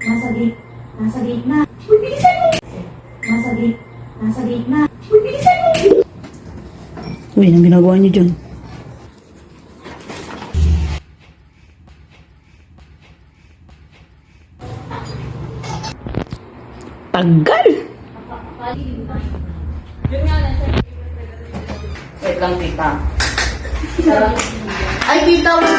Nasa gate. Nasa gate na. Uy, bilisan mo! Nasa gate. Nasa gate na. Uy, bilisan mo! Uy, anong ginagawa niyo dyan? Tagal! Wait lang, tita. Ay, tita, wala.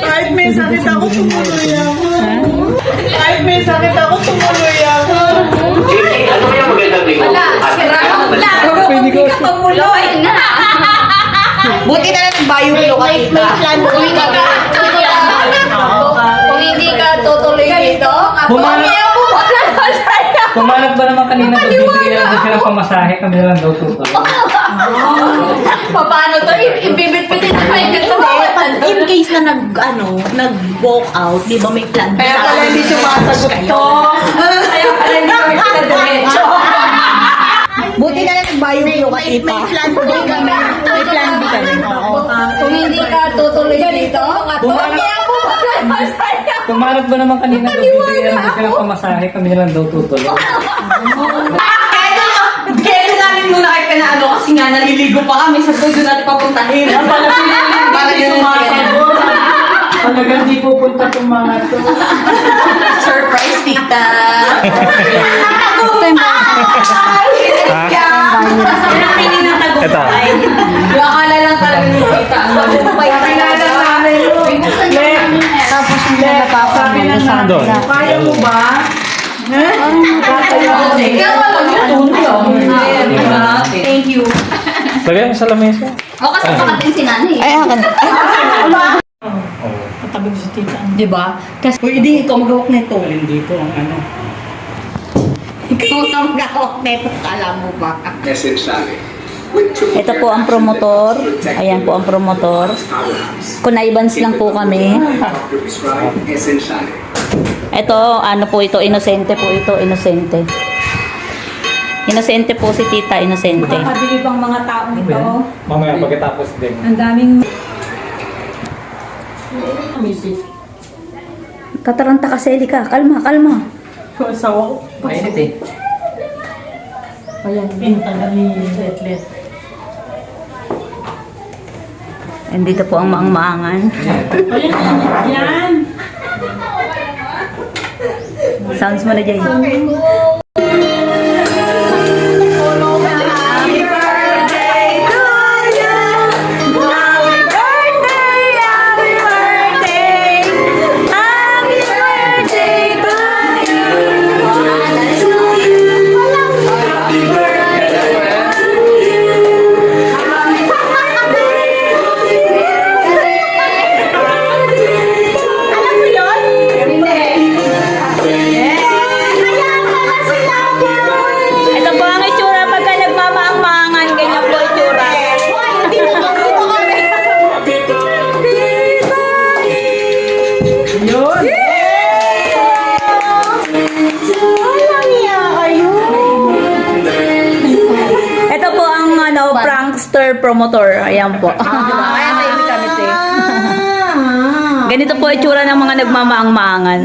Kahit may sakit ako, tumuloy ako. Kahit may sakit ako, tumuloy ako. Ano yung magandang tingin? Wala, sira ako lang. Hindi ka tumuloy na. Buti na lang nag-bio ka, tita. Kung hindi ka tutuloy dito, Pumanap ba naman kanina pagbibigyan natin siya ng pamasahe, kami na lang daw tutuloy. paano to? Ibibit-bitin na kayo ito. In case na nag-walk out, di ba may plan? Kaya pala hindi sumasagot to. Kaya pala hindi ko pinadiretso. Buti na lang nag-bio ka, tita. May plan B kami. May plan B kami. Kung hindi ka tutuloy dito, Pumanap ba naman kanina pagbibigyan natin siya ng pamasahe, kami na lang daw tutuloy. Kaya namin muna kahit pinaano kasi nga naliligo pa kami sa doon natin papuntahin. Para yung sumasagot. Talagang di pupunta itong mga to. Surprise, tita. Ito. Yung akala lang talaga ni tita. Pakilala namin yun. Tapos hindi napapagod sa Doon. Kaya mo ba? Thank you. Lagyan mo sa lamesa. O kasi pakating si nanay. Ay, akin. Matabig si tita. Di ba? Kasi, hindi, ikaw magawak nito. Alin dito ang ano. Ikaw ang magawak nito. Kala mo ba? Essentially. Ito po ang promotor. Ayan po ang promotor. Kunaibans lang po kami. Essentially. Ito, ano po ito, inosente po ito, inosente. Inosente po si tita, inosente. Makakabili pang mga taong ito. Mamaya pagkatapos din. Ang daming... Tataranta ka, Selika. Kalma, kalma. Sawa ko. Mainit eh. Ayan, pintagal ni Letlet. Andito po ang maang-maangan. Yan! Sounds mo na, Jay. Yun! Ito po ang prankster promoter. Ayan po. Kaya tahimik kami, te. Ganito po itsura ng mga nagmamaang-maangan.